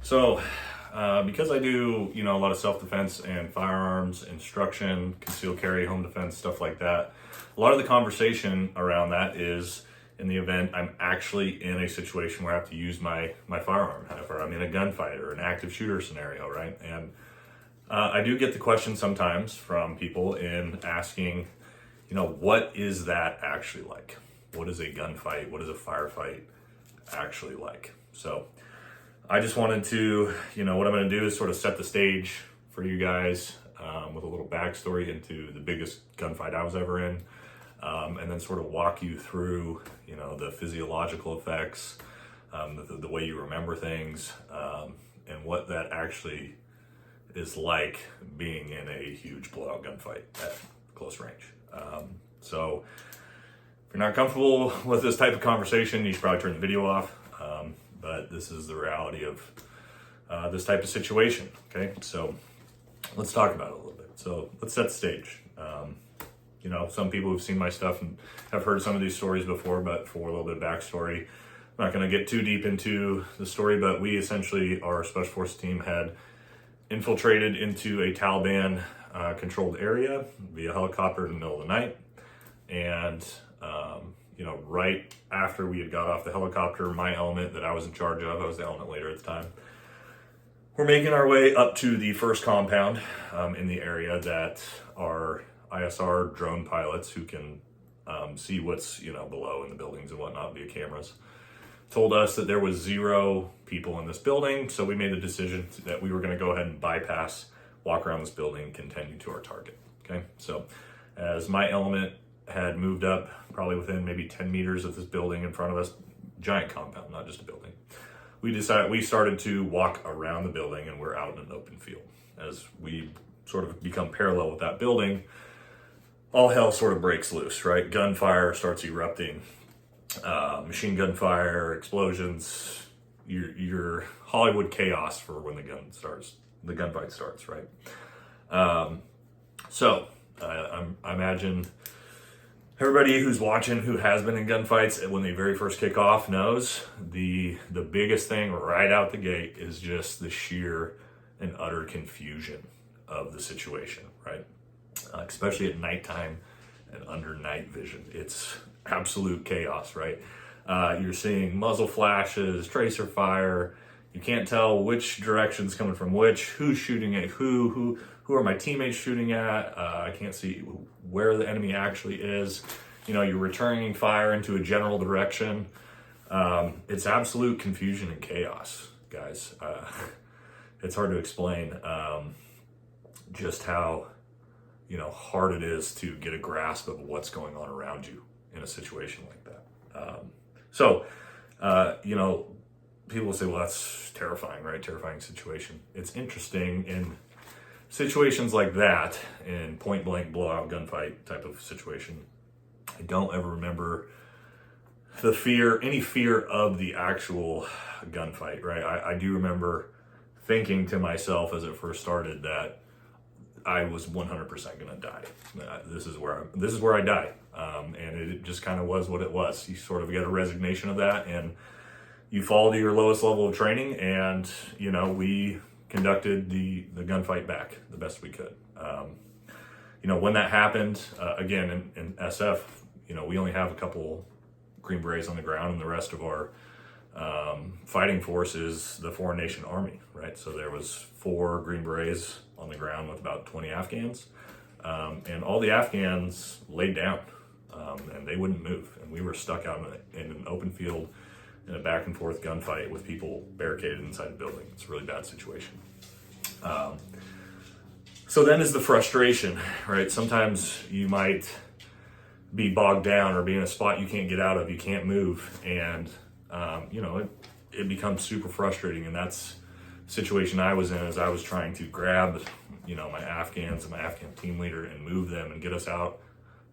So, because I do, a lot of self-defense and firearms instruction, concealed carry, home defense, stuff like that, a lot of the conversation around that is in the event I'm actually in a situation where I have to use my firearm, or I'm in a gunfight or an active shooter scenario, right? And I do get the question sometimes from people in asking, what is that actually like? What is a gunfight? What is a firefight actually like? So I just wanted to, what I'm going to do is sort of set the stage for you guys with a little backstory into the biggest gunfight I was ever in, and then sort of walk you through, the physiological effects, the way you remember things, and what that actually is like being in a huge blowout gunfight at close range. So if you're not comfortable with this type of conversation, you should probably turn the video off. But this is the reality of this type of situation. Okay, so let's talk about it a little bit. So let's set the stage. Some people who've seen my stuff and have heard some of these stories before, but for a little bit of backstory, I'm not going to get too deep into the story, but we essentially, our Special Forces team had infiltrated into a Taliban controlled area via helicopter in the middle of the night. And, right after we had got off the helicopter, my element that I was in charge of, I was the element leader at the time, we're making our way up to the first compound in the area that our ISR drone pilots, who can see what's, below in the buildings and whatnot via cameras, told us that there was 0 people in this building. So we made the decision that we were going to go ahead and bypass, walk around this building, and continue to our target. Okay, so as my element had moved up, probably within maybe 10 meters of this building in front of us, giant compound, not just a building, we started to walk around the building, and we're out in an open field. As we sort of become parallel with that building, all hell sort of breaks loose, right? Gunfire starts erupting, machine gun fire, explosions, your Hollywood chaos for when the gunfight starts, right? So I imagine everybody who's watching who has been in gunfights, when they very first kick off, knows the biggest thing right out the gate is just the sheer and utter confusion of the situation, right? Especially at nighttime and under night vision. It's absolute chaos, right? You're seeing muzzle flashes, tracer fire. You can't tell which direction's coming from which, who's shooting at who are my teammates shooting at. I can't see where the enemy actually is. You're returning fire into a general direction. It's absolute confusion and chaos, guys. It's hard to explain just how, hard it is to get a grasp of what's going on around you in a situation like that. People will say, well, that's terrifying, right? Terrifying situation. It's interesting in situations like that, in point blank blowout gunfight type of situation, I don't ever remember any fear of the actual gunfight, right? I do remember thinking to myself as it first started that I was 100% gonna die. This is where I die. And it just kind of was what it was. You sort of get a resignation of that, and you fall to your lowest level of training, and we conducted the gunfight back the best we could. When that happened, again in SF, we only have a couple Green Berets on the ground, and the rest of our fighting force is the foreign nation army, right? So there was 4 Green Berets on the ground with about 20 Afghans, and all the Afghans laid down, and they wouldn't move, and we were stuck out in an open field in a back and forth gunfight with people barricaded inside the building. It's a really bad situation. So then is the frustration, right? Sometimes you might be bogged down or be in a spot you can't get out of, you can't move, and it becomes super frustrating. And that's the situation I was in, as I was trying to grab my Afghans and my Afghan team leader and move them and get us out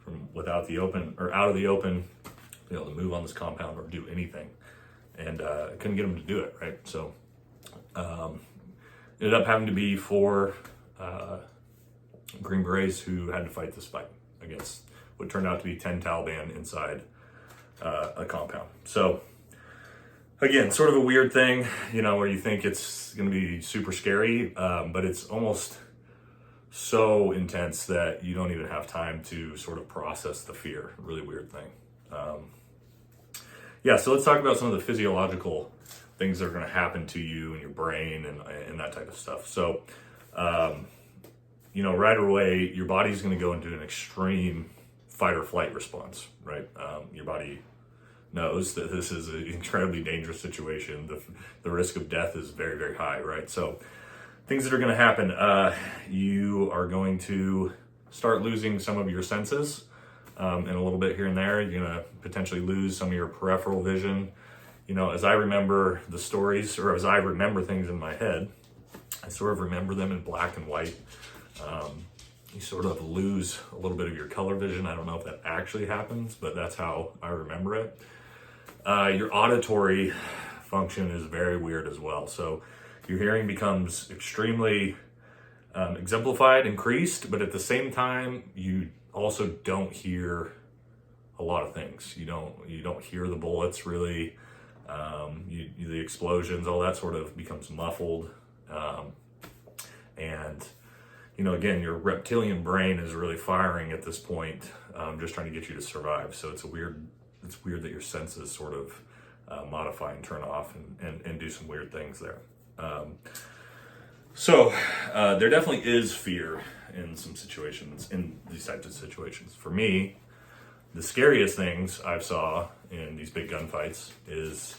out of the open, to move on this compound or do anything. And I couldn't get them to do it, right? So ended up having to be 4 Green Berets who had to fight this fight against what turned out to be 10 Taliban inside a compound. So Again, sort of a weird thing, where you think it's going to be super scary, but it's almost so intense that you don't even have time to sort of process the fear. Really weird thing. So let's talk about some of the physiological things that are going to happen to you and your brain and that type of stuff. So, right away, your body's going to go into an extreme fight or flight response, right? Your body knows that this is an incredibly dangerous situation. The risk of death is very, very high, right? So things that are going to happen, you are going to start losing some of your senses and a little bit here and there. You're going to potentially lose some of your peripheral vision. As I remember the stories, or as I remember things in my head, I sort of remember them in black and white. You sort of lose a little bit of your color vision. I don't know if that actually happens, but that's how I remember it. Your auditory function is very weird as well. So your hearing becomes extremely exemplified, increased, but at the same time, you also don't hear a lot of things. You don't hear the bullets really. The explosions, all that sort of becomes muffled. Again, your reptilian brain is really firing at this point, just trying to get you to survive. So it's weird that your senses sort of modify and turn off and do some weird things there. There definitely is fear in some situations, in these types of situations. For me, the scariest things I've saw in these big gunfights is,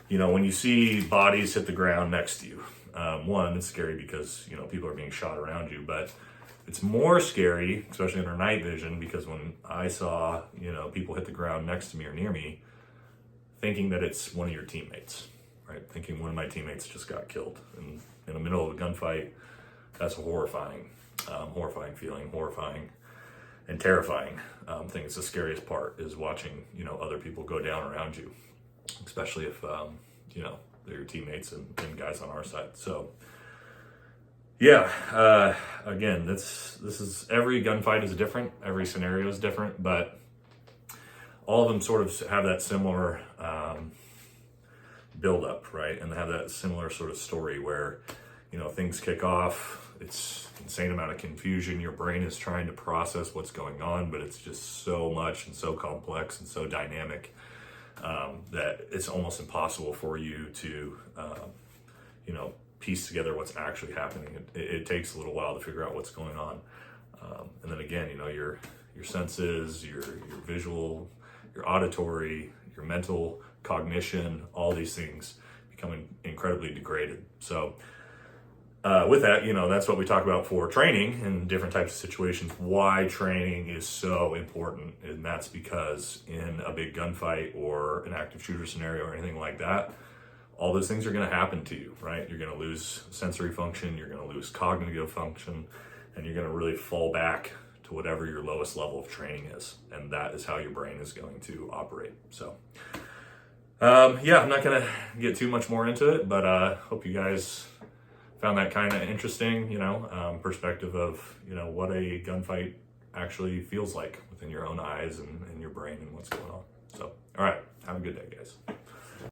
when you see bodies hit the ground next to you. One, it's scary because, people are being shot around you, but it's more scary, especially in our night vision, because when I saw, people hit the ground next to me or near me, thinking that it's one of your teammates, right? Thinking one of my teammates just got killed in the middle of a gunfight. That's a horrifying feeling, horrifying and terrifying thing. It's the scariest part, is watching, other people go down around you, especially if, they're your teammates and guys on our side. So, again, this is, every gunfight is different, every scenario is different, but all of them sort of have that similar build up, right? And they have that similar sort of story where, things kick off. It's insane amount of confusion. Your brain is trying to process what's going on, but it's just so much and so complex and so dynamic that it's almost impossible for you to, piece together what's actually happening. It takes a little while to figure out what's going on. And then again, your senses, your visual, your auditory, your mental cognition, all these things become incredibly degraded. So with that, that's what we talk about for training in different types of situations, why training is so important. And that's because in a big gunfight or an active shooter scenario or anything like that, all those things are going to happen to you, right? You're going to lose sensory function, you're going to lose cognitive function, and you're going to really fall back to whatever your lowest level of training is. And that is how your brain is going to operate. So, I'm not going to get too much more into it, but hope you guys found that kind of interesting, perspective of, what a gunfight actually feels like within your own eyes and your brain and what's going on. So, all right, have a good day, guys.